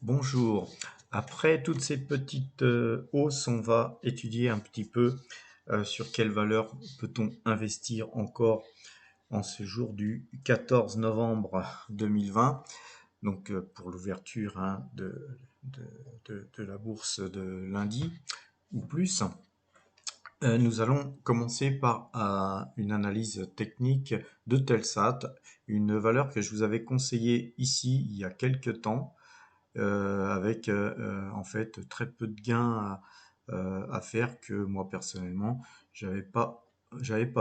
Bonjour. Après toutes ces petites hausses, on va étudier un petit peu sur quelle valeur peut-on investir encore en ce jour du 14 novembre 2020, donc pour l'ouverture de la bourse de lundi ou plus. Nous allons commencer par une analyse technique de Telsat, une valeur que je vous avais conseillée ici il y a quelques temps, avec en fait très peu de gains à faire que moi personnellement j'avais pas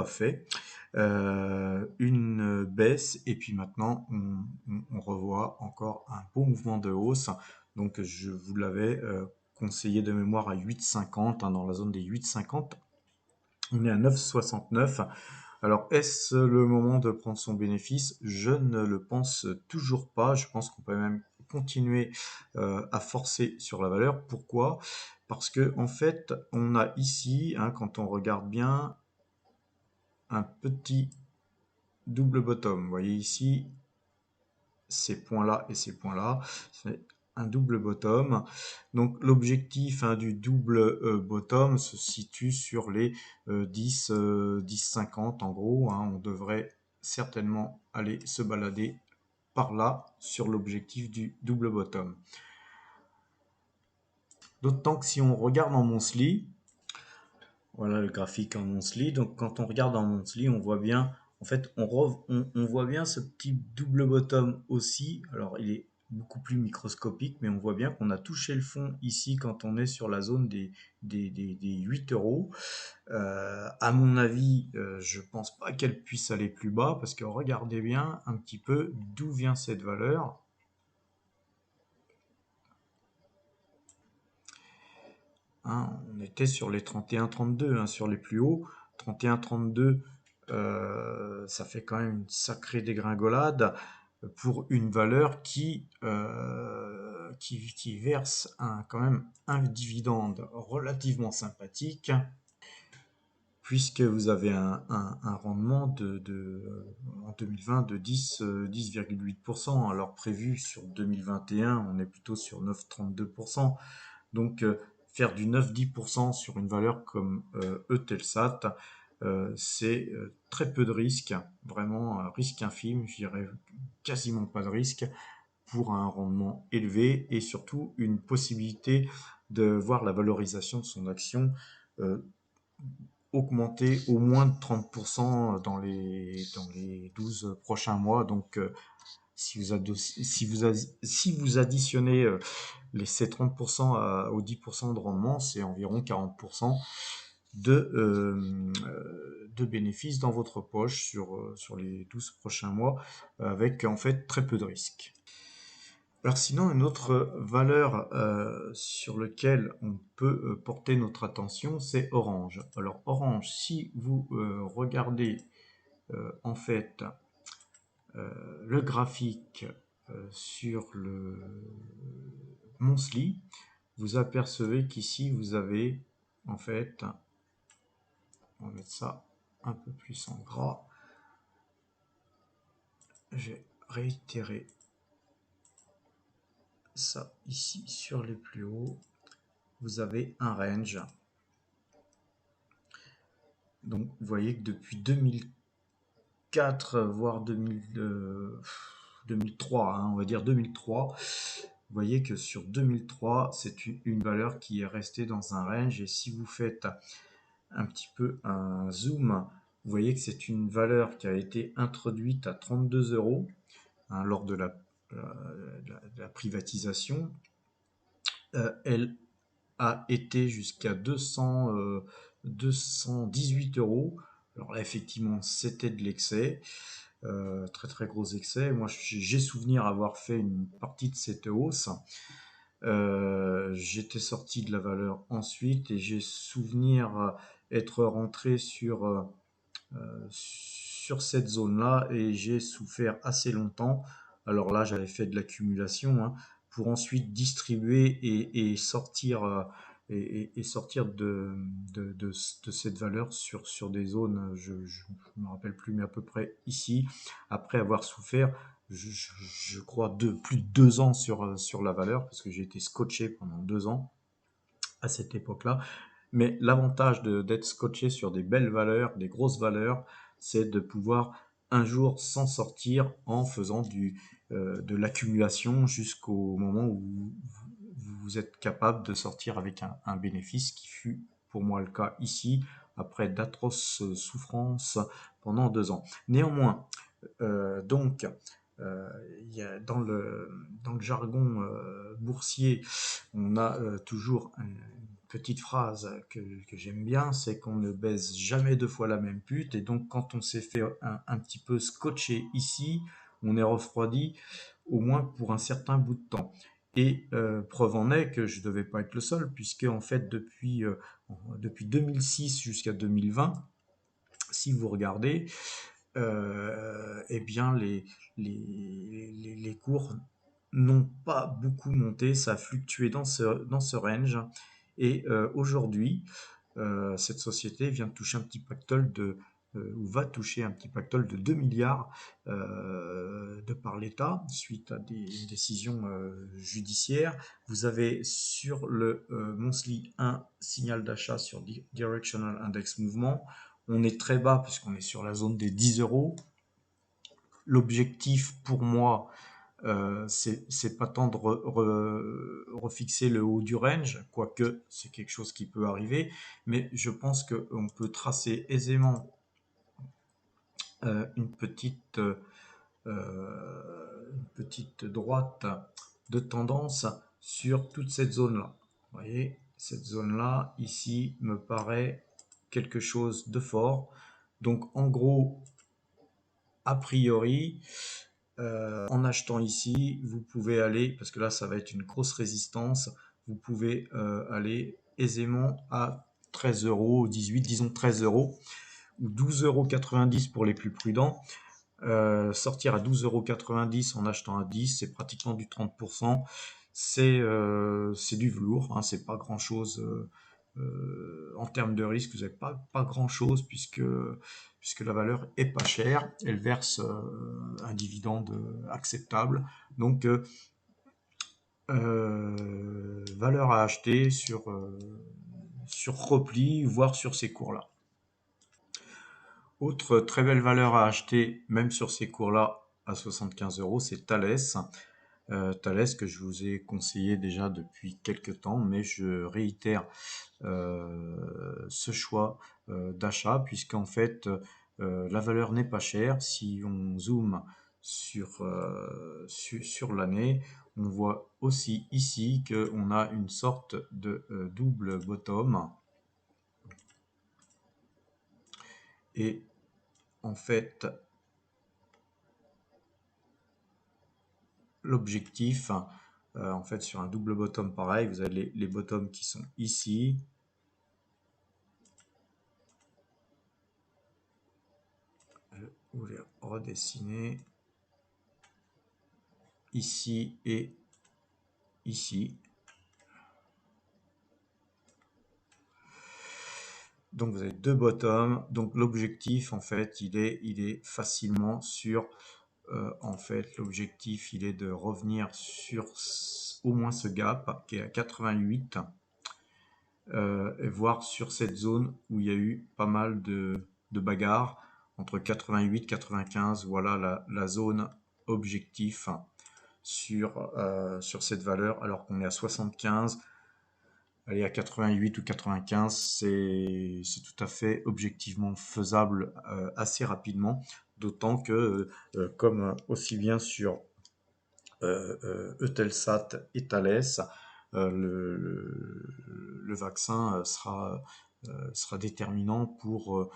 fait. Une baisse et puis maintenant on revoit encore un beau mouvement de hausse. Donc je vous l'avais conseillé de mémoire à 8,50, hein, dans la zone des 8,50. On est à 9,69. Alors, est-ce le moment de prendre son bénéfice? Je ne le pense toujours pas. Je pense qu'on peut même continuer à forcer sur la valeur. Pourquoi? Parce que en fait, on a ici, hein, quand on regarde bien, un petit double bottom. Vous voyez ici, ces points-là et ces points-là, c'est un double bottom. Donc l'objectif, hein, du double bottom se situe sur les 10,50 en gros, hein. On devrait certainement aller se balader par là sur l'objectif du double bottom. D'autant que si on regarde en monthly, voilà le graphique en monthly. Donc quand on regarde en monthly, on voit bien, en fait, on voit bien ce petit double bottom aussi. Alors il est beaucoup plus microscopique, mais on voit bien qu'on a touché le fond ici quand on est sur la zone des 8 euros. À mon avis, je pense pas qu'elle puisse aller plus bas parce que regardez bien un petit peu d'où vient cette valeur. Hein, on était sur les 31-32, hein, sur les plus hauts. 31-32, ça fait quand même une sacrée dégringolade pour une valeur qui verse quand même un dividende relativement sympathique, puisque vous avez un rendement en 2020 de 10,8%. Alors prévu sur 2021, on est plutôt sur 9,32%. Donc, faire du 9-10% sur une valeur comme Eutelsat, c'est très peu de risque, vraiment un risque infime, je dirais quasiment pas de risque pour un rendement élevé et surtout une possibilité de voir la valorisation de son action euh, augmenter au moins de 30% dans les 12 prochains mois. Donc, si vous additionnez ces 30% aux 10% de rendement, c'est environ 40% de bénéfices dans votre poche sur les 12 prochains mois, avec en fait très peu de risques. Alors sinon, une autre valeur sur laquelle on peut porter notre attention, c'est Orange. Alors Orange, si vous regardez en fait le graphique sur le monthly, vous apercevez qu'ici vous avez en fait, on va mettre ça un peu plus en gras, j'ai réitéré ça ici sur les plus hauts, vous avez un range. Donc vous voyez que depuis 2004 voire 2003, hein, on va dire 2003, vous voyez que sur 2003 c'est une valeur qui est restée dans un range, et si vous faites un petit peu un zoom, vous voyez que c'est une valeur qui a été introduite à 32 euros, hein, lors de la privatisation. Elle a été jusqu'à 218 euros. Alors là, effectivement, c'était de l'excès, très très gros excès. Moi, j'ai souvenir avoir fait une partie de cette hausse. J'étais sorti de la valeur ensuite et j'ai souvenir être rentré sur cette zone-là et j'ai souffert assez longtemps. Alors là, j'avais fait de l'accumulation, hein, pour ensuite distribuer et sortir et sortir de cette valeur sur des zones, je me rappelle plus, mais à peu près ici, après avoir souffert je crois, plus de 2 ans sur la valeur, parce que j'ai été scotché pendant 2 ans à cette époque-là. Mais l'avantage d'être scotché sur des belles valeurs, des grosses valeurs, c'est de pouvoir un jour s'en sortir en faisant de l'accumulation jusqu'au moment où vous êtes capable de sortir avec un bénéfice qui fut pour moi le cas ici, après d'atroces souffrances pendant 2 ans. Néanmoins, donc, il y a dans le jargon boursier, on a toujours une petite phrase que j'aime bien, c'est qu'on ne baise jamais 2 fois la même pute. Et donc, quand on s'est fait un petit peu scotcher ici, on est refroidi au moins pour un certain bout de temps. Et preuve en est que je ne devais pas être le seul, puisque en fait, depuis 2006 jusqu'à 2020, si vous regardez, eh bien les cours n'ont pas beaucoup monté, ça a fluctué dans ce range. Et aujourd'hui, cette société vient de toucher un petit pactole ou va toucher un petit pactole de 2 milliards de par l'État suite à des décisions judiciaires. Vous avez sur le monthly un signal d'achat sur Directional Index Mouvement. On est très bas puisqu'on est sur la zone des 10 euros. L'objectif pour moi, c'est pas tant de refixer le haut du range, quoique c'est quelque chose qui peut arriver, mais je pense qu'on peut tracer aisément une petite droite de tendance sur toute cette zone-là. Vous voyez, cette zone-là, ici, me paraît quelque chose de fort. Donc, en gros, a priori, en achetant ici, vous pouvez aller, parce que là, ça va être une grosse résistance, vous pouvez aller aisément à 13 euros, 18, disons 13 euros, ou 12,90 € pour les plus prudents. Sortir à 12,90 € en achetant à 10, c'est pratiquement du 30%. C'est du velours, hein, c'est pas grand chose en termes de risque. Vous n'avez pas grand chose puisque la valeur est pas chère, elle verse un dividende acceptable. Donc valeur à acheter sur repli, voire sur ces cours-là. Autre très belle valeur à acheter, même sur ces cours-là, à 75 euros, c'est Thales. Thales que je vous ai conseillé déjà depuis quelques temps, mais je réitère ce choix d'achat, puisqu'en fait, la valeur n'est pas chère. Si on zoome sur l'année, on voit aussi ici qu'on a une sorte de double bottom. Et en fait, l'objectif, en fait, sur un double bottom pareil, vous avez les bottoms qui sont ici. Je vais redessiner ici et ici. Donc vous avez deux bottoms. Donc l'objectif, en fait, il est facilement sur. En fait, l'objectif, il est de revenir sur au moins ce gap qui est à 88. Et voir sur cette zone où il y a eu pas mal de bagarres entre 88 et 95. Voilà la zone objectif sur cette valeur, alors qu'on est à 75. Aller à 88 ou 95, c'est tout à fait objectivement faisable assez rapidement, d'autant que, comme aussi bien sur Eutelsat et Thales, le vaccin sera déterminant pour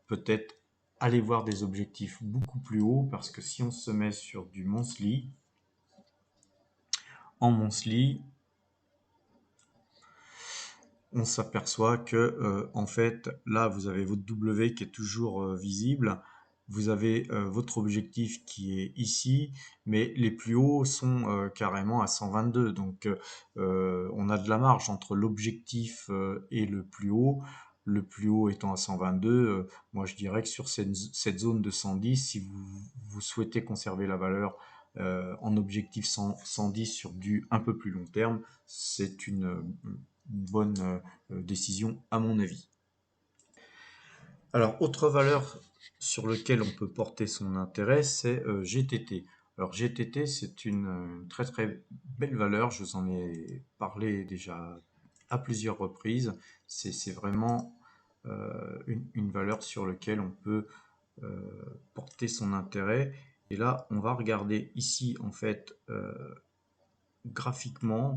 peut-être aller voir des objectifs beaucoup plus hauts, parce que si on se met sur du monthly, en monthly, on s'aperçoit que en fait là vous avez votre W qui est toujours visible, vous avez votre objectif qui est ici, mais les plus hauts sont carrément à 122, donc on a de la marge entre l'objectif et le plus haut. le plus haut étant à 122. Moi, je dirais que sur cette zone de 110, si vous souhaitez conserver la valeur en objectif 110 sur du un peu plus long terme, c'est une bonne décision à mon avis. Alors, autre valeur sur laquelle on peut porter son intérêt, c'est GTT. Alors, GTT, c'est une très très belle valeur, je vous en ai parlé déjà à plusieurs reprises. C'est vraiment une valeur sur laquelle on peut porter son intérêt. Et là, on va regarder ici, en fait, graphiquement,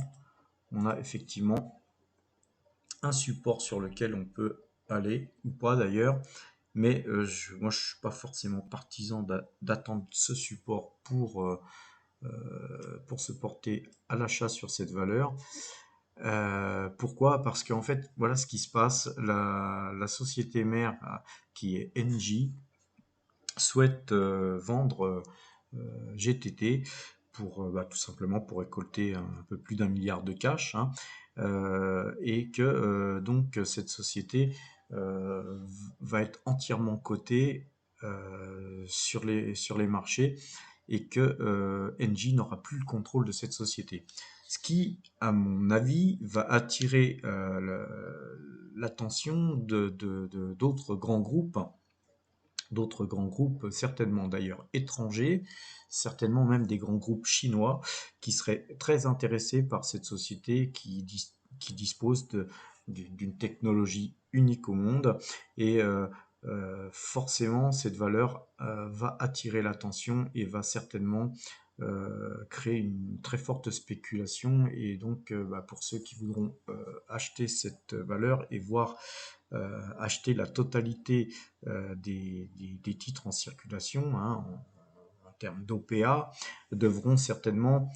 on a effectivement un support sur lequel on peut aller, ou pas d'ailleurs, mais moi je suis pas forcément partisan d'attendre ce support pour se porter à l'achat sur cette valeur. Pourquoi? Parce qu'en fait, voilà ce qui se passe. La société mère, qui est Engie, souhaite vendre GTT pour tout simplement pour récolter un peu plus d'1 milliard de cash, hein, et que donc cette société va être entièrement cotée sur les marchés et que Engie n'aura plus le contrôle de cette société. Ce qui, à mon avis, va attirer l'attention d'autres grands groupes, certainement d'ailleurs étrangers, certainement même des grands groupes chinois, qui seraient très intéressés par cette société qui dispose d'une technologie unique au monde. Et forcément, cette valeur va attirer l'attention et va certainement créer une très forte spéculation. Et donc, pour ceux qui voudront acheter cette valeur et voir acheter la totalité des titres en circulation, hein, en termes d'OPA, devront certainement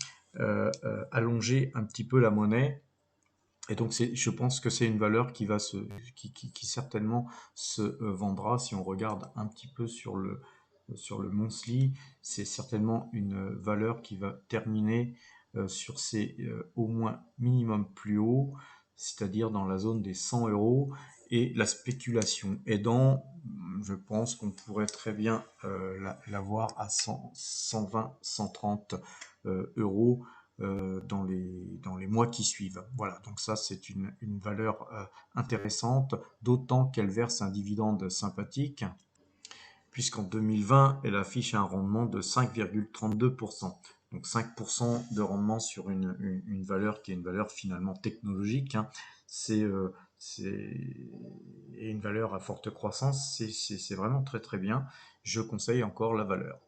allonger un petit peu la monnaie. Et donc, je pense que c'est une valeur qui certainement se vendra. Si on regarde un petit peu sur le monthly, c'est certainement une valeur qui va terminer sur ses au moins minimum plus haut, c'est-à-dire dans la zone des 100 euros. Et la spéculation aidant, je pense qu'on pourrait très bien l'avoir à 100, 120, 130 euros dans les mois qui suivent. Voilà, donc ça c'est une valeur intéressante, d'autant qu'elle verse un dividende sympathique, puisqu'en 2020, elle affiche un rendement de 5,32%. Donc 5% de rendement sur une valeur qui est une valeur finalement technologique, hein. C'est une valeur à forte croissance, c'est vraiment très très bien. Je conseille encore la valeur.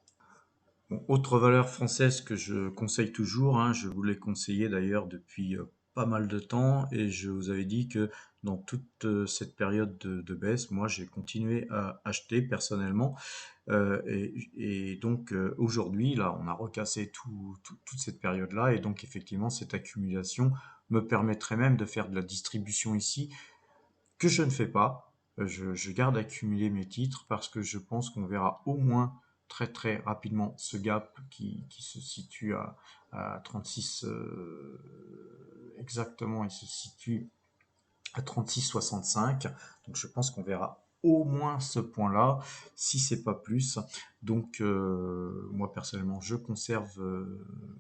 Bon, autre valeur française que je conseille toujours, hein, je vous l'ai conseillé d'ailleurs depuis pas mal de temps et je vous avais dit que dans toute cette période de baisse, moi j'ai continué à acheter personnellement. Et donc aujourd'hui, là, on a recassé toute cette période-là et donc effectivement cette accumulation me permettrait même de faire de la distribution ici que je ne fais pas. Je garde accumuler mes titres parce que je pense qu'on verra au moins très très rapidement ce gap qui se situe à 36 exactement, il se situe à 36,65. Donc je pense qu'on verra au moins ce point-là, si c'est pas plus. Donc moi personnellement, je conserve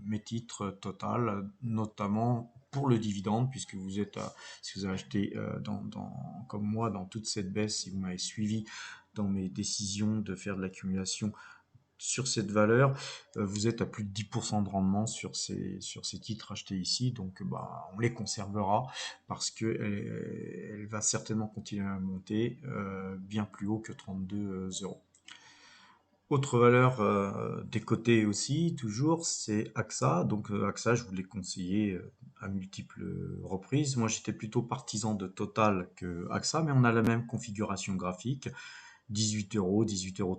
mes titres total, notamment pour le dividende, puisque si vous avez acheté comme moi dans toute cette baisse, si vous m'avez suivi dans mes décisions de faire de l'accumulation sur cette valeur, vous êtes à plus de 10% de rendement sur ces titres achetés ici, donc on les conservera parce que elle va certainement continuer à monter bien plus haut que 32 euros. Autre valeur décotée aussi, toujours, c'est AXA. Donc AXA, je vous l'ai conseillé à multiples reprises. Moi, j'étais plutôt partisan de Total que AXA, mais on a la même configuration graphique. 18 euros, 18,35 euros,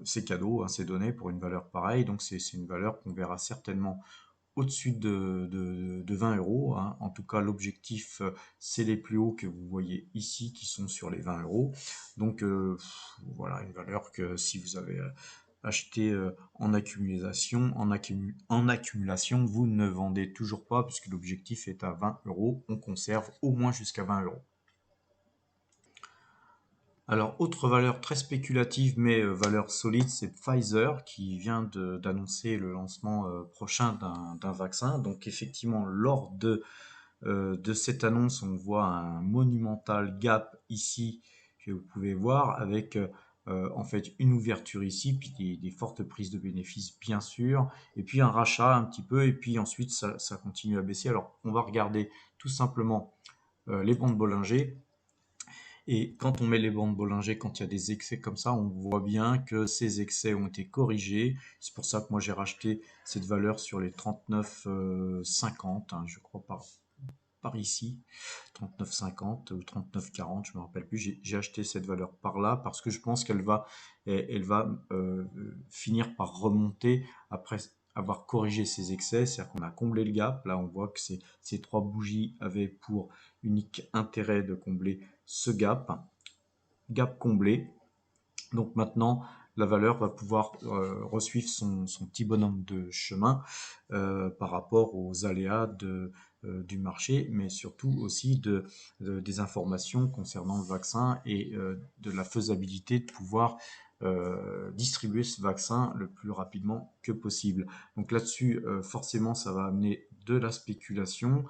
c'est cadeau, hein, c'est donné pour une valeur pareille. Donc c'est une valeur qu'on verra certainement au-dessus de 20 euros, hein. En tout cas, l'objectif, c'est les plus hauts que vous voyez ici, qui sont sur les 20 euros. Donc voilà, une valeur que si vous avez acheté en accumulation, en accumulation, vous ne vendez toujours pas puisque l'objectif est à 20 euros. On conserve au moins jusqu'à 20 euros. Alors, autre valeur très spéculative, mais valeur solide, c'est Pfizer qui vient d'annoncer le lancement prochain d'un vaccin. Donc, effectivement, lors de cette annonce, on voit un monumental gap ici que vous pouvez voir avec en fait une ouverture ici, puis des fortes prises de bénéfices bien sûr, et puis un rachat un petit peu, et puis ensuite ça continue à baisser. Alors, on va regarder tout simplement les bandes Bollinger. Et quand on met les bandes Bollinger, quand il y a des excès comme ça, on voit bien que ces excès ont été corrigés. C'est pour ça que moi j'ai racheté cette valeur sur les 39,50, hein, je crois par ici, 39,50 ou 39,40, je me rappelle plus. J'ai acheté cette valeur par là parce que je pense qu'elle va finir par remonter après avoir corrigé ses excès. C'est-à-dire qu'on a comblé le gap. Là, on voit que ces trois bougies avaient pour unique intérêt de combler ce gap comblé. Donc maintenant, la valeur va pouvoir resuivre son petit bonhomme de chemin par rapport aux aléas du marché, mais surtout aussi des informations concernant le vaccin et de la faisabilité de pouvoir distribuer ce vaccin le plus rapidement que possible. Donc là-dessus, forcément, ça va amener de la spéculation,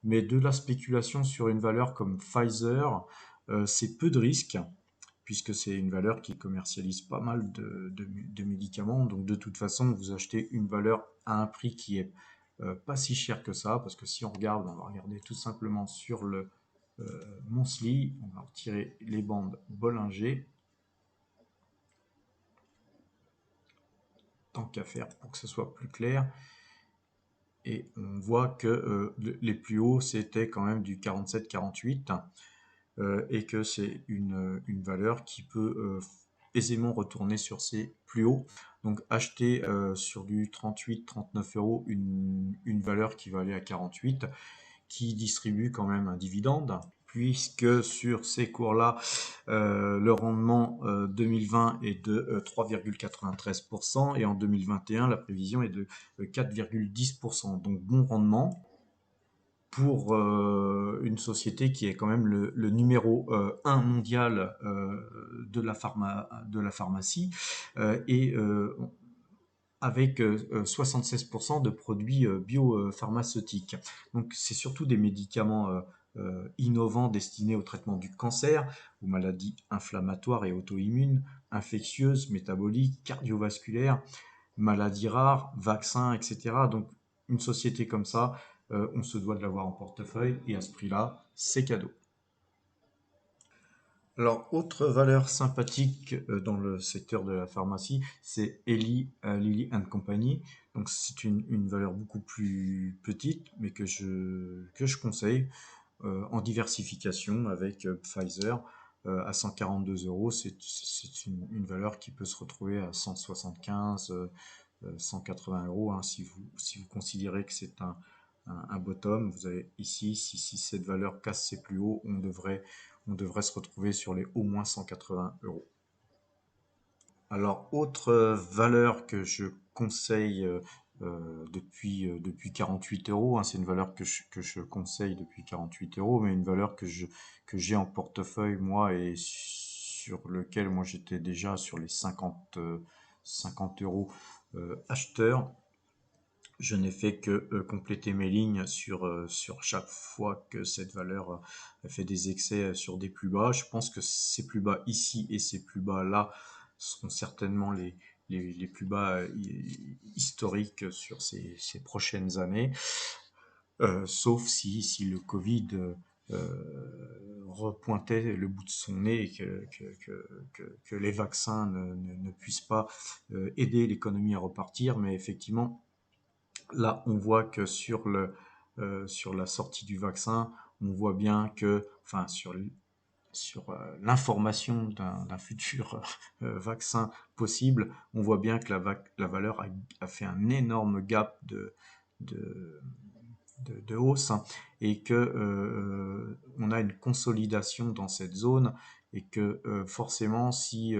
mais de la spéculation sur une valeur comme Pfizer, c'est peu de risques puisque c'est une valeur qui commercialise pas mal de médicaments. Donc de toute façon, vous achetez une valeur à un prix qui est pas si cher que ça, parce que si on regarde, on va regarder tout simplement sur le monthly, on va retirer les bandes Bollinger, tant qu'à faire pour que ce soit plus clair. Et on voit que les plus hauts, c'était quand même du 47-48. Et que c'est une valeur qui peut aisément retourner sur ses plus hauts. Donc acheter sur du 38-39 euros une valeur qui va aller à 48, qui distribue quand même un dividende, puisque sur ces cours-là, le rendement 2020 est de 3,93% et en 2021, la prévision est de 4,10%. Donc bon rendement pour une société qui est quand même le numéro 1 mondial de la pharmacie et avec 76% de produits biopharmaceutiques. Donc c'est surtout des médicaments innovants destinés au traitement du cancer, aux maladies inflammatoires et auto-immunes, infectieuses, métaboliques, cardiovasculaires, maladies rares, vaccins, etc. Donc une société comme ça, on se doit de l'avoir en portefeuille et à ce prix-là, c'est cadeau. Alors, autre valeur sympathique dans le secteur de la pharmacie, c'est Lilly and Company. Donc, c'est une valeur beaucoup plus petite, mais que je conseille en diversification avec Pfizer à 142 euros. C'est une valeur qui peut se retrouver à 175, 180 euros, hein, si vous considérez que c'est un bottom. Vous avez ici, si cette valeur casse ses plus hauts, on devrait se retrouver sur les au moins 180 euros. Alors, autre valeur que je conseille depuis 48 euros, hein, c'est une valeur que je conseille depuis 48 euros, mais une valeur que j'ai en portefeuille, moi, et sur lequel moi j'étais déjà sur les 50 euros acheteur. Je n'ai fait que compléter mes lignes sur chaque fois que cette valeur fait des excès sur des plus bas. Je pense que ces plus bas ici et ces plus bas là seront certainement les plus bas historiques sur ces prochaines années, sauf si le Covid repointait le bout de son nez et que les vaccins ne puissent pas aider l'économie à repartir. Mais effectivement, là, on voit que sur la sortie du vaccin, on voit bien que, enfin, sur l'information d'un futur vaccin possible, on voit bien que la valeur a fait un énorme gap de, de hausse, hein, et que on a une consolidation dans cette zone et que forcément, si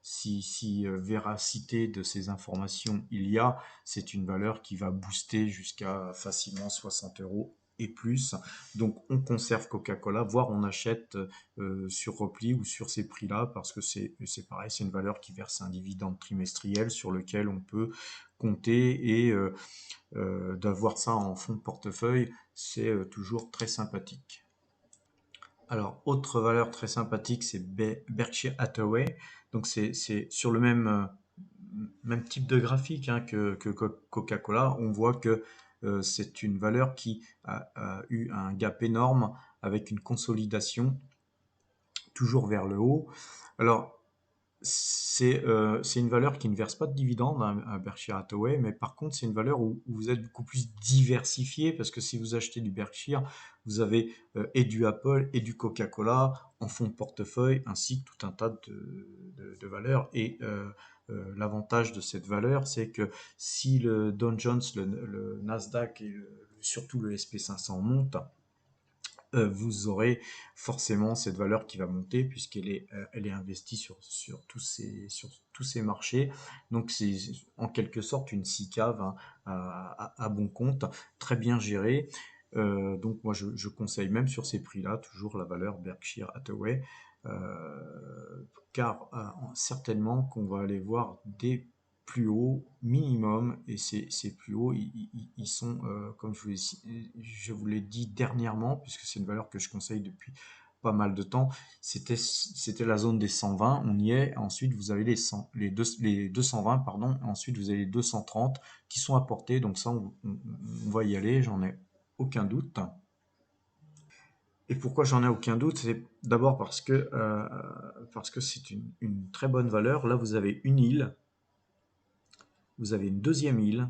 si véracité de ces informations il y a, c'est une valeur qui va booster jusqu'à facilement 60 euros et plus. Donc on conserve Coca-Cola, voire on achète sur repli ou sur ces prix-là, parce que c'est pareil, c'est une valeur qui verse un dividende trimestriel sur lequel on peut compter, et d'avoir ça en fond de portefeuille, c'est toujours très sympathique. Alors, autre valeur très sympathique, c'est Berkshire Hathaway. Donc, c'est sur le même type de graphique, hein, que Coca-Cola. On voit que c'est une valeur qui a eu un gap énorme avec une consolidation toujours vers le haut. Alors, c'est une valeur qui ne verse pas de dividendes, hein, à Berkshire Hathaway, mais par contre, c'est une valeur où vous êtes beaucoup plus diversifié, parce que si vous achetez du Berkshire, vous avez et du Apple et du Coca-Cola en fonds de portefeuille, ainsi que tout un tas de valeurs. Et l'avantage de cette valeur, c'est que si le Dow Jones, le Nasdaq et surtout le SP500 montent, vous aurez forcément cette valeur qui va monter, puisqu'elle est, elle est investie sur tous ces marchés. Donc c'est en quelque sorte une SICAV, hein, à bon compte, très bien gérée. Donc moi je conseille même sur ces prix-là toujours la valeur Berkshire Hathaway, car certainement qu'on va aller voir des plus hauts minimum, et ces plus hauts ils sont, comme je vous l'ai dit dernièrement, puisque c'est une valeur que je conseille depuis pas mal de temps, c'était la zone des 120, on y est. Ensuite vous avez les 220, pardon, ensuite vous avez les 230 qui sont à portée, donc ça on va y aller, j'en ai aucun doute. Et pourquoi j'en ai aucun doute? C'est d'abord parce que c'est une très bonne valeur. Là vous avez une île, vous avez une deuxième île.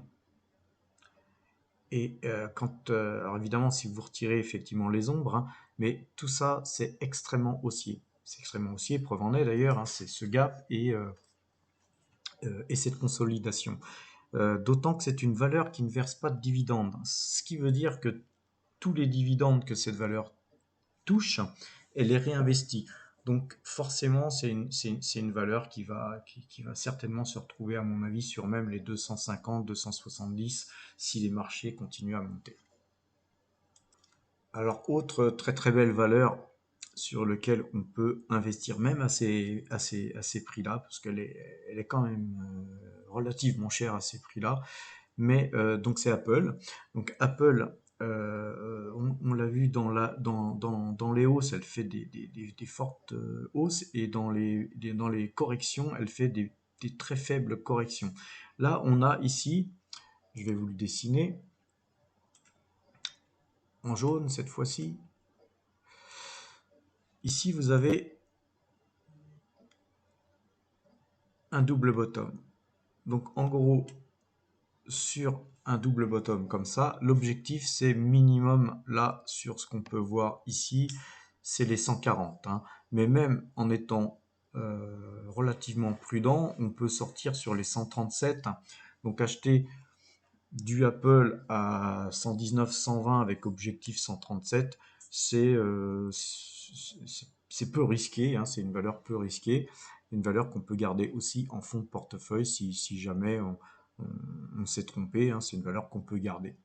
Et alors évidemment, si vous retirez effectivement les ombres, hein, mais tout ça, c'est extrêmement haussier. C'est extrêmement haussier, preuve en est d'ailleurs, hein, c'est ce gap et cette consolidation. D'autant que c'est une valeur qui ne verse pas de dividendes, ce qui veut dire que tous les dividendes que cette valeur touche, elle est réinvestie. Donc forcément, c'est une valeur qui va certainement se retrouver, à mon avis, sur même les 250, 270, si les marchés continuent à monter. Alors, autre très très belle valeur sur lequel on peut investir même à ces prix-là, parce elle est quand même relativement chère à ces prix-là, mais donc c'est Apple. Donc Apple, on l'a vu dans les hausses, elle fait des fortes hausses, et dans les corrections, elle fait des très faibles corrections. Là, on a ici, je vais vous le dessiner en jaune cette fois-ci. Ici, vous avez un double bottom. Donc en gros, sur un double bottom comme ça, l'objectif c'est minimum, là sur ce qu'on peut voir ici, c'est les 140, hein. Mais même en étant relativement prudent, on peut sortir sur les 137. Donc acheter du Apple à 119, 120 avec objectif 137, c'est peu risqué, hein, c'est une valeur peu risquée, une valeur qu'on peut garder aussi en fond de portefeuille si jamais on s'est trompé, hein, c'est une valeur qu'on peut garder.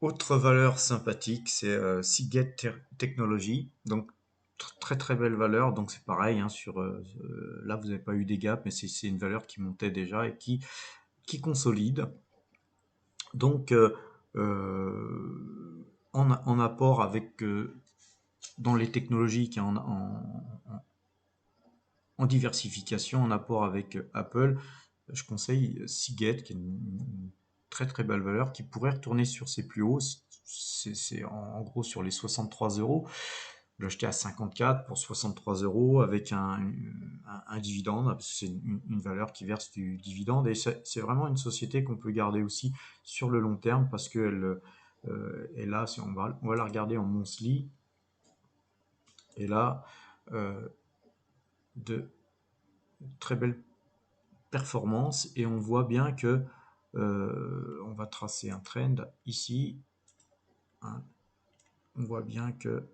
Autre valeur sympathique, c'est Seagate Technology, donc très très belle valeur. Donc c'est pareil, hein, là vous n'avez pas eu des gaps, mais c'est une valeur qui montait déjà et qui consolide. Donc, en apport avec, dans les technologies, qui est en diversification, en apport avec Apple, je conseille Seagate, qui est une très très belle valeur, qui pourrait retourner sur ses plus hauts. C'est en gros sur les 63 euros. L'acheter à 54 pour 63 euros avec un dividende, parce que c'est une valeur qui verse du dividende, et c'est vraiment une société qu'on peut garder aussi sur le long terme, parce qu'elle est là, si on va la regarder en monthly, et là, de très belles performances, et on voit bien que on va tracer un trend ici, hein, on voit bien que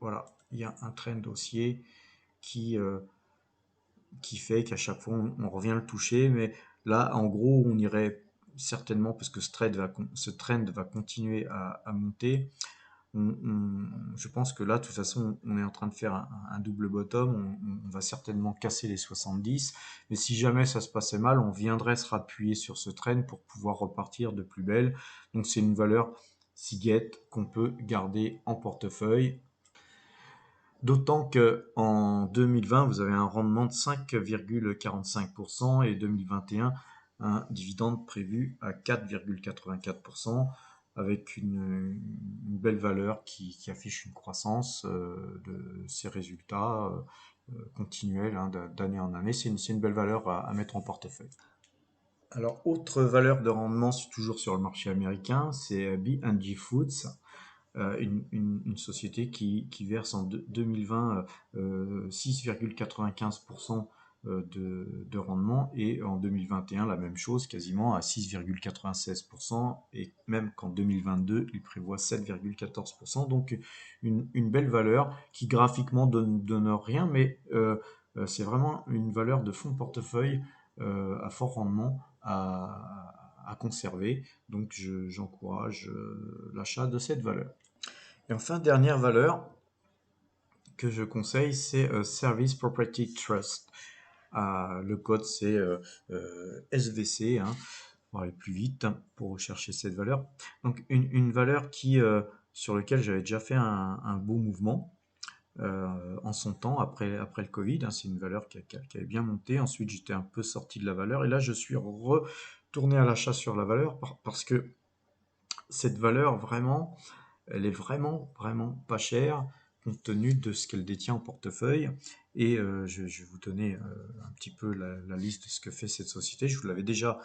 voilà, il y a un trend haussier qui qui fait qu'à chaque fois on revient le toucher, mais là en gros on irait certainement, parce que ce trend va continuer à monter. Je pense que là, de toute façon, on est en train de faire un double bottom. On va certainement casser les 70. Mais si jamais ça se passait mal, on viendrait se rappuyer sur ce trend pour pouvoir repartir de plus belle. Donc c'est une valeur Seagate qu'on peut garder en portefeuille. D'autant que en 2020, vous avez un rendement de 5,45% et 2021, un dividende prévu à 4,84% avec une belle valeur qui affiche une croissance de ses résultats continuels hein, d'année en année. C'est une belle valeur à mettre en portefeuille. Alors, autre valeur de rendement, toujours sur le marché américain, c'est B&G Foods. Une société qui verse en 2020 6,95% de rendement et en 2021 la même chose, quasiment à 6,96% et même qu'en 2022 il prévoit 7,14%. Donc une belle valeur qui graphiquement donne rien, mais c'est vraiment une valeur de fonds de portefeuille à fort rendement à conserver. Donc j'encourage l'achat de cette valeur. Et enfin, dernière valeur que je conseille, c'est Service Property Trust. Le code, c'est SVC, hein, pour aller plus vite hein, pour rechercher cette valeur. Donc, une valeur sur laquelle j'avais déjà fait un beau mouvement en son temps, après le Covid. Hein, c'est une valeur qui avait bien monté. Ensuite, j'étais un peu sorti de la valeur. Et là, je suis retourné à l'achat sur la valeur parce que cette valeur, vraiment, elle est vraiment, vraiment pas chère compte tenu de ce qu'elle détient en portefeuille. Et je vais vous donner un petit peu la liste de ce que fait cette société. Je vous l'avais déjà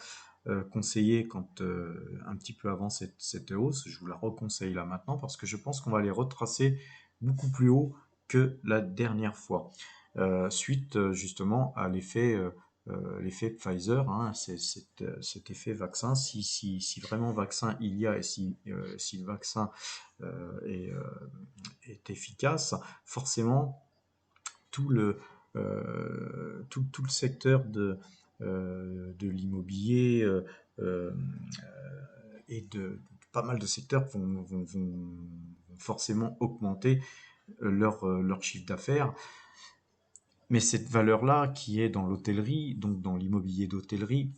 conseillé un petit peu avant cette hausse. Je vous la reconseille là maintenant parce que je pense qu'on va les retracer beaucoup plus haut que la dernière fois. Suite justement à l'effet Pfizer, hein, cet effet vaccin. Si vraiment vaccin il y a et si le vaccin est efficace, forcément tout tout le secteur de l'immobilier et de pas mal de secteurs vont forcément augmenter leur chiffre d'affaires. Mais cette valeur-là, qui est dans l'hôtellerie, donc dans l'immobilier d'hôtellerie,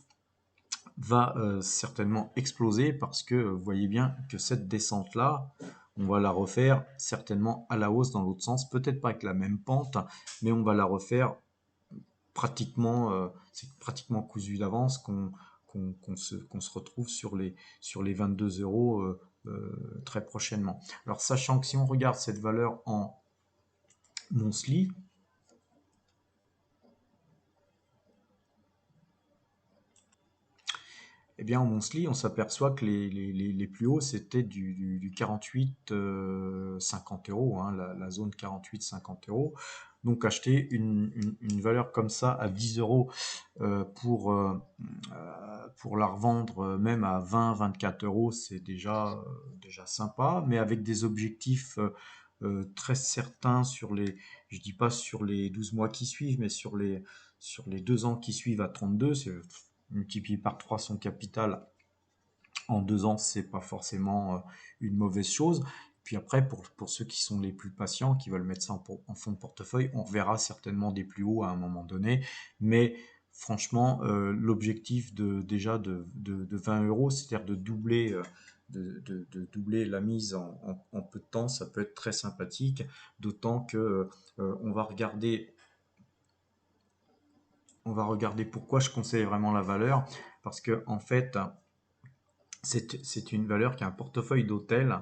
va certainement exploser parce que vous voyez bien que cette descente-là, on va la refaire certainement à la hausse dans l'autre sens, peut-être pas avec la même pente, mais on va la refaire pratiquement, c'est pratiquement cousu d'avance qu'on se retrouve sur les 22 euros très prochainement. Alors sachant que si on regarde cette valeur en monthly, eh bien, en monthly, on s'aperçoit que les plus hauts, c'était du 48, 50 euros, hein, la zone 48, 50 euros. Donc, acheter une valeur comme ça à 10 euros pour la revendre même à 20, 24 euros, c'est déjà sympa, mais avec des objectifs très certains je dis pas sur les 12 mois qui suivent, mais sur les 2 ans qui suivent à 32, c'est multiplier par 3 son capital en 2 ans, c'est pas forcément une mauvaise chose. Puis après, pour ceux qui sont les plus patients, qui veulent mettre ça en fond de portefeuille, on verra certainement des plus hauts à un moment donné. Mais franchement, l'objectif déjà de 20 euros, c'est-à-dire de doubler, de doubler la mise en peu de temps, ça peut être très sympathique. D'autant que on va regarder pourquoi je conseille vraiment la valeur. Parce que en fait, c'est une valeur qui a un portefeuille d'hôtels.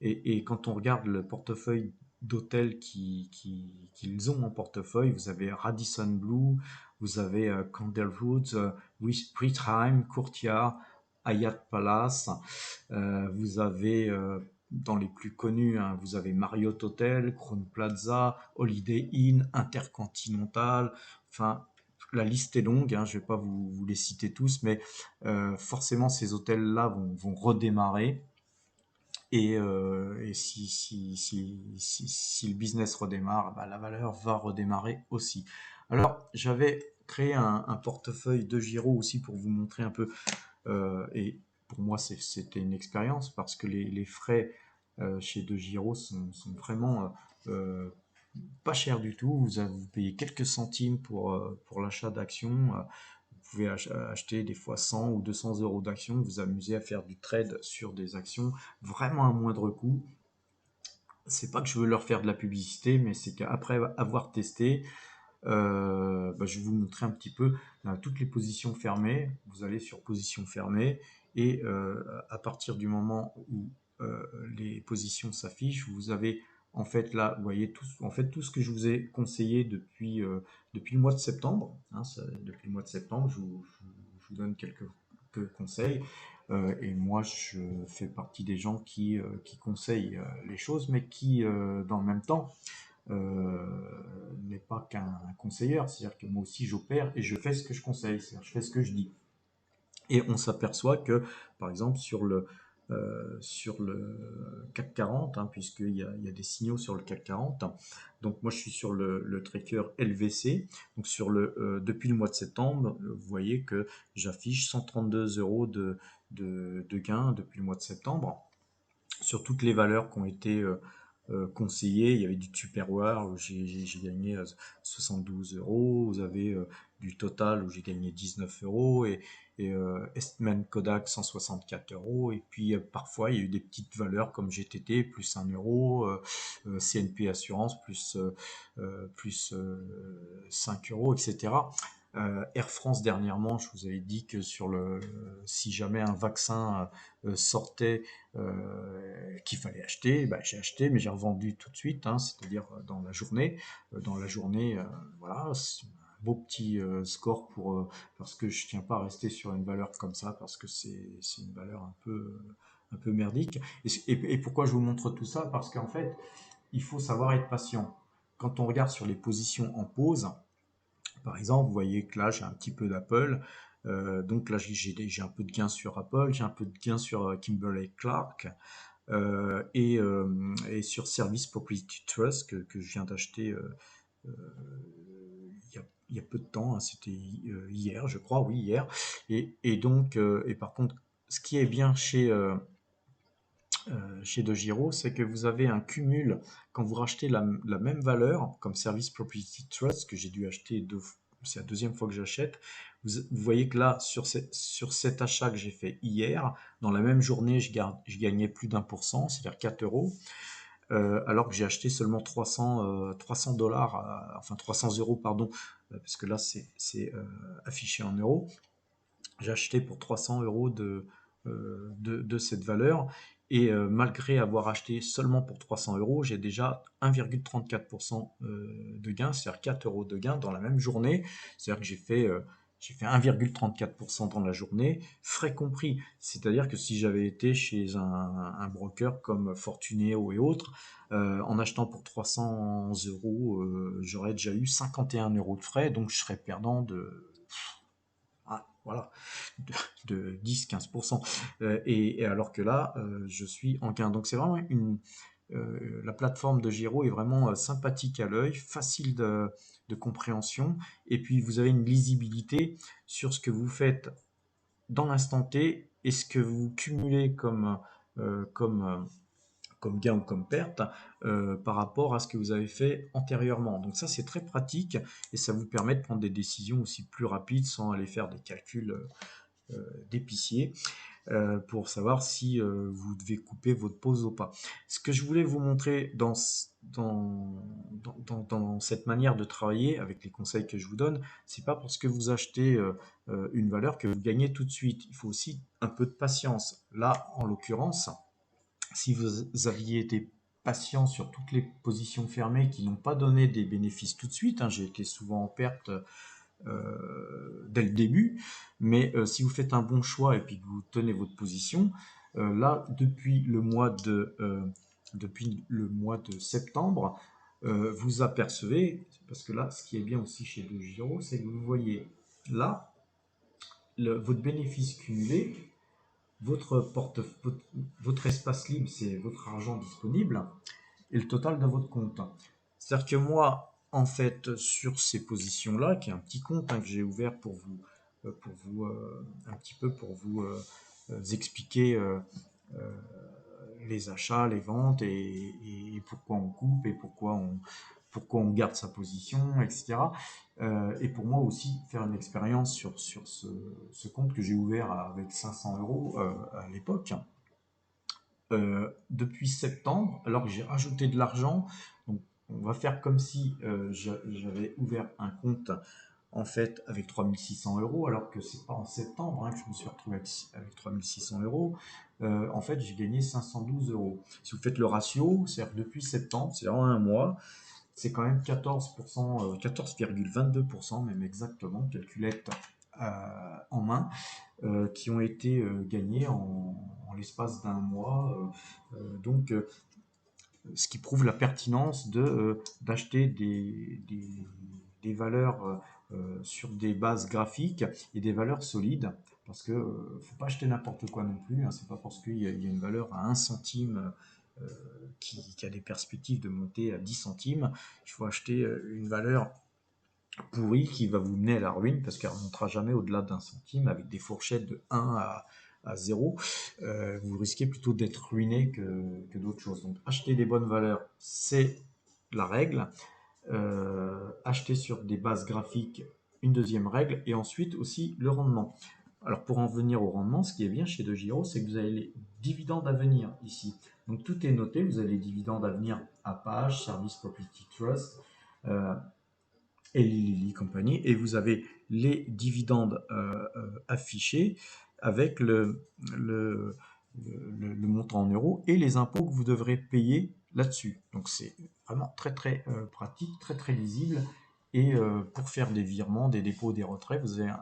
Et quand on regarde le portefeuille d'hôtels qu'ils ont en portefeuille, vous avez Radisson Blu, vous avez Candlewoods, Pritzheim, Courtyard, Hyatt Palace, vous avez dans les plus connus, hein, vous avez Marriott Hotel, Crowne Plaza, Holiday Inn, Intercontinental, enfin la liste est longue, hein, je ne vais pas vous les citer tous, mais forcément ces hôtels-là vont redémarrer. Et si le business redémarre, bah, la valeur va redémarrer aussi. Alors, j'avais créé un portefeuille de Giro aussi pour vous montrer un peu, et pour moi c'était une expérience parce que les frais chez De Giro sont vraiment pas chers du tout. Vous payez quelques centimes pour l'achat d'actions. Vous pouvez acheter des fois 100 ou 200 euros d'actions, vous amuser à faire du trade sur des actions vraiment à moindre coût. C'est pas que je veux leur faire de la publicité, mais c'est qu'après avoir testé, je vais vous montrer un petit peu toutes les positions fermées. Vous allez sur position fermée et à partir du moment où les positions s'affichent, vous avez en fait là, vous voyez tout ce que je vous ai conseillé depuis le mois de septembre. Hein, depuis le mois de septembre, je vous donne quelques conseils. Et moi, je fais partie des gens qui conseillent les choses, mais qui, dans le même temps, n'est pas qu'un conseiller, c'est-à-dire que moi aussi j'opère et je fais ce que je conseille, c'est-à-dire je fais ce que je dis. Et on s'aperçoit que, par exemple, sur le CAC 40, hein, puisqu'il y a des signaux sur le CAC 40, donc moi je suis sur le tracker LVC, donc depuis le mois de septembre, vous voyez que j'affiche 132 euros de gain depuis le mois de septembre sur toutes les valeurs qui ont été conseillées. Il y avait du Tupperware où j'ai gagné 72 euros. Vous avez du Total où j'ai gagné 19 euros et Eastman Kodak 164 euros. Et puis parfois il y a eu des petites valeurs comme GTT plus 1 euro, CNP Assurance plus 5 euros, etc. Air France dernièrement, je vous avais dit que si jamais un vaccin sortait qu'il fallait acheter, bah, j'ai acheté, mais j'ai revendu tout de suite, hein, c'est-à-dire dans la journée. Dans la journée, voilà, c'est un beau petit score parce que je tiens pas à rester sur une valeur comme ça, parce que c'est une valeur un peu merdique. Et pourquoi je vous montre tout ça? Parce qu'en fait, il faut savoir être patient. Quand on regarde sur les positions en pause, par exemple, vous voyez que là, j'ai un petit peu d'Apple. Donc là, j'ai un peu de gain sur Apple, j'ai un peu de gain sur Kimberly-Clark et sur Service Property Trust que je viens d'acheter euh, il y a peu de temps, hein, c'était hier, je crois, oui, hier. Et donc, et par contre, ce qui est bien chez DeGiro, c'est que vous avez un cumul quand vous rachetez la même valeur, comme Service Property Trust, que j'ai dû acheter c'est la deuxième fois que j'achète. Vous voyez que là, sur cet achat que j'ai fait hier, dans la même journée, je gagnais plus d'1%, c'est-à-dire 4 euros, alors que j'ai acheté seulement 300 dollars, enfin 300 euros, pardon, parce que là, c'est affiché en euros. J'ai acheté pour 300 euros de cette valeur. Et malgré avoir acheté seulement pour 300 euros, j'ai déjà 1,34% de gain, c'est-à-dire 4 euros de gain dans la même journée. C'est-à-dire que j'ai fait 1,34% dans la journée, frais compris. C'est-à-dire que si j'avais été chez un broker comme Fortuneo et autres, en achetant pour 300 euros, j'aurais déjà eu 51 euros de frais, donc je serais perdant voilà, de 10-15%. Et alors que là, je suis en gain. Donc c'est vraiment la plateforme de Giro est vraiment sympathique à l'œil, facile de compréhension, et puis vous avez une lisibilité sur ce que vous faites dans l'instant T et ce que vous cumulez comme gain ou comme perte par rapport à ce que vous avez fait antérieurement. Donc ça, c'est très pratique et ça vous permet de prendre des décisions aussi plus rapides sans aller faire des calculs d'épicier pour savoir si vous devez couper votre pause ou pas. Ce que je voulais vous montrer dans cette manière de travailler avec les conseils que je vous donne, c'est pas parce que vous achetez une valeur que vous gagnez tout de suite. Il faut aussi un peu de patience. Là, en l'occurrence, si vous aviez été patient sur toutes les positions fermées qui n'ont pas donné des bénéfices tout de suite, hein, j'ai été souvent en perte dès le début, mais si vous faites un bon choix et puis que vous tenez votre position, là, depuis le mois de septembre, vous apercevez, parce que là, ce qui est bien aussi chez DeGiro, c'est que vous voyez là, votre bénéfice cumulé, votre espace libre, c'est votre argent disponible, et le total de votre compte. C'est-à-dire que moi, en fait sur ces positions-là, qui est un petit compte que j'ai ouvert un petit peu pour vous expliquer euh, les achats, les ventes et pourquoi on coupe et pourquoi on garde sa position, etc. Et pour moi aussi, faire une expérience sur ce compte que j'ai ouvert avec 500 euros à l'époque. Depuis septembre, alors que j'ai rajouté de l'argent, donc on va faire comme si j'avais ouvert un compte en fait avec 3600 euros, alors que c'est pas en septembre que je me suis retrouvé avec 3600 euros. En fait, j'ai gagné 512 euros. Si vous faites le ratio, c'est-à-dire depuis septembre, c'est en un mois, c'est quand même 14%, 14,22% même exactement, calculette en main, qui ont été gagnés en l'espace d'un mois. Ce qui prouve la pertinence d'acheter des valeurs sur des bases graphiques et des valeurs solides. Parce que faut pas acheter n'importe quoi non plus. C'est pas parce qu'il y a une valeur à 1 centime qui a des perspectives de monter à 10 centimes. Il faut acheter une valeur pourrie qui va vous mener à la ruine parce qu'elle ne remontera jamais au-delà d'1 centime avec des fourchettes de 1 à 0. Vous risquez plutôt d'être ruiné que d'autres choses. Donc acheter des bonnes valeurs, c'est la règle. Acheter sur des bases graphiques, une deuxième règle. Et ensuite aussi le rendement. Alors pour en venir au rendement, ce qui est bien chez DeGiro, c'est que vous avez les dividendes à venir ici. Donc tout est noté, vous avez les dividendes à venir à Page, Service Property Trust, et Lilly Company, et vous avez les dividendes affichés avec le montant en euros et les impôts que vous devrez payer là-dessus. Donc c'est vraiment très très pratique, très très lisible. Et pour faire des virements, des dépôts, des retraits, vous avez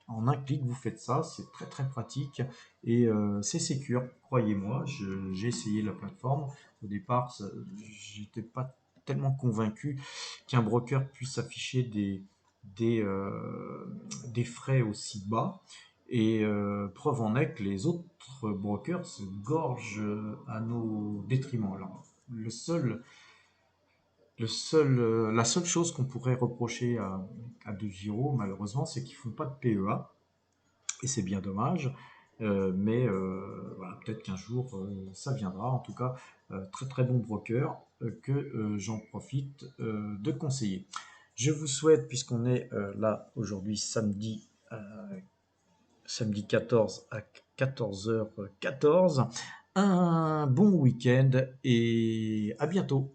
en un clic, vous faites ça. C'est très très pratique et c'est sécure. Croyez-moi, j'ai essayé la plateforme. Au départ, j'étais pas tellement convaincu qu'un broker puisse afficher des, euh, des frais aussi bas. Et preuve en est que les autres brokers se gorgent à nos détriments. Alors, la seule chose qu'on pourrait reprocher à DeGiro, malheureusement, c'est qu'ils ne font pas de PEA. Et c'est bien dommage. Mais voilà, peut-être qu'un jour ça viendra. En tout cas, très très bon broker que j'en profite de conseiller. Je vous souhaite, puisqu'on est là aujourd'hui samedi 14 à 14h14, un bon week-end et à bientôt.